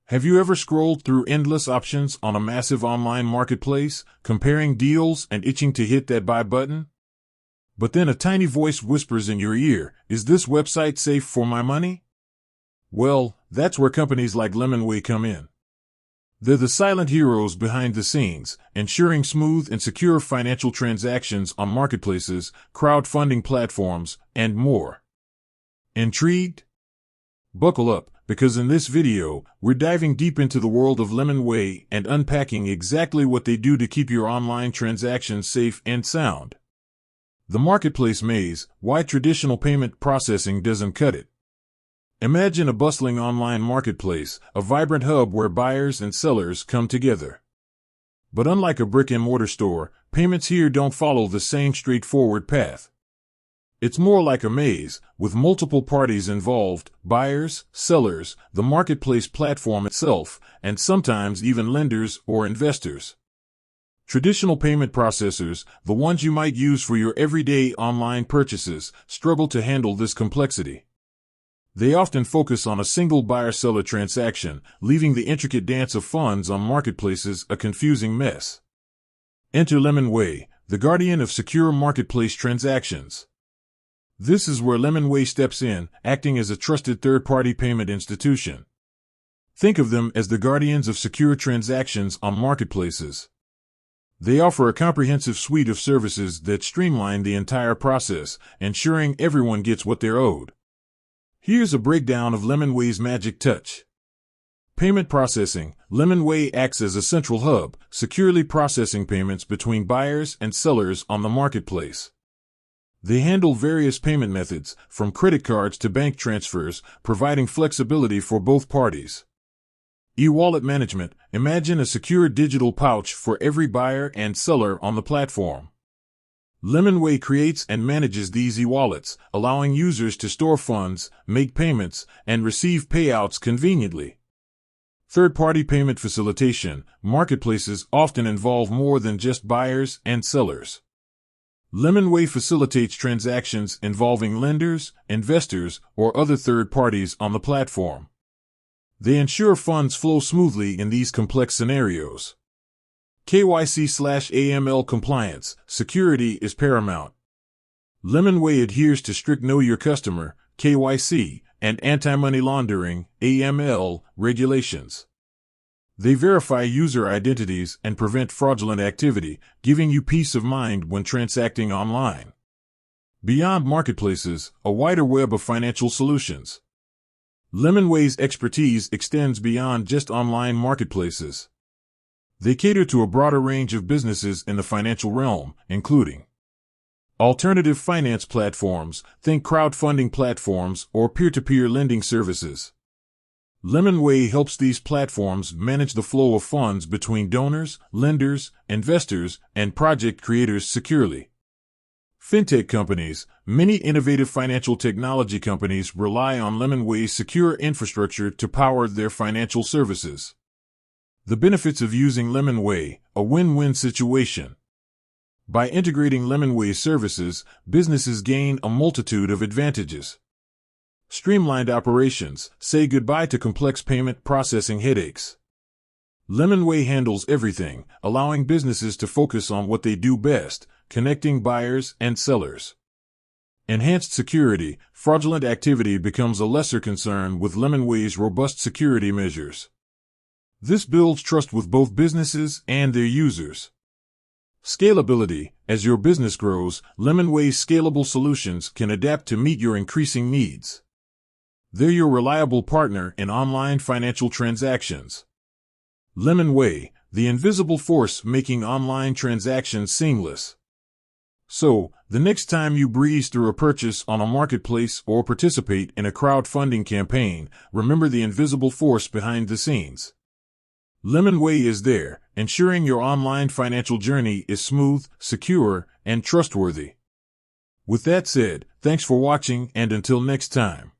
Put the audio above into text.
Have you ever scrolled through endless options on a massive online marketplace, comparing deals and itching to hit that buy button? But then a tiny voice whispers in your ear, "Is this website safe for my money?" Well, that's where companies like Lemonway come in. They're the silent heroes behind the scenes, ensuring smooth and secure financial transactions on marketplaces, crowdfunding platforms, and more. Intrigued? Buckle up, because in this video, we're diving deep into the world of Lemonway and unpacking exactly what they do to keep your online transactions safe and sound. The marketplace maze: why traditional payment processing doesn't cut it. Imagine a bustling online marketplace, a vibrant hub where buyers and sellers come together. But unlike a brick-and-mortar store, payments here don't follow the same straightforward path. It's more like a maze, with multiple parties involved: buyers, sellers, the marketplace platform itself, and sometimes even lenders or investors. Traditional payment processors, the ones you might use for your everyday online purchases, struggle to handle this complexity. They often focus on a single buyer-seller transaction, leaving the intricate dance of funds on marketplaces a confusing mess. Enter Lemonway, the guardian of secure marketplace transactions. This is where Lemonway steps in, acting as a trusted third-party payment institution. Think of them as the guardians of secure transactions on marketplaces. They offer a comprehensive suite of services that streamline the entire process, ensuring everyone gets what they're owed. Here's a breakdown of Lemonway's magic touch. Payment processing: Lemonway acts as a central hub, securely processing payments between buyers and sellers on the marketplace. They handle various payment methods, from credit cards to bank transfers, providing flexibility for both parties. E-wallet management: imagine a secure digital pouch for every buyer and seller on the platform. Lemonway creates and manages these e-wallets, allowing users to store funds, make payments, and receive payouts conveniently. Third-party payment facilitation: marketplaces often involve more than just buyers and sellers. Lemonway facilitates transactions involving lenders, investors, or other third parties on the platform. They ensure funds flow smoothly in these complex scenarios. KYC/AML compliance: security is paramount. Lemonway adheres to strict Know Your Customer (KYC) and anti-money laundering (AML) regulations. They verify user identities and prevent fraudulent activity, giving you peace of mind when transacting online. Beyond marketplaces, a wider web of financial solutions. Lemonway's expertise extends beyond just online marketplaces. They cater to a broader range of businesses in the financial realm, including alternative finance platforms, think crowdfunding platforms, or peer-to-peer lending services. Lemonway helps these platforms manage the flow of funds between donors, lenders, investors, and project creators securely. Fintech companies: many innovative financial technology companies rely on Lemonway's secure infrastructure to power their financial services. The benefits of using Lemonway: a win-win situation. By integrating Lemonway's services, businesses gain a multitude of advantages. Streamlined operations: say goodbye to complex payment processing headaches. Lemonway handles everything, allowing businesses to focus on what they do best: connecting buyers and sellers. Enhanced security: fraudulent activity becomes a lesser concern with Lemonway's robust security measures. This builds trust with both businesses and their users. Scalability: as your business grows, Lemonway's scalable solutions can adapt to meet your increasing needs. They're your reliable partner in online financial transactions. Lemonway, the invisible force making online transactions seamless. So, the next time you breeze through a purchase on a marketplace or participate in a crowdfunding campaign, remember the invisible force behind the scenes. Lemonway is there, ensuring your online financial journey is smooth, secure, and trustworthy. With that said, thanks for watching, and until next time.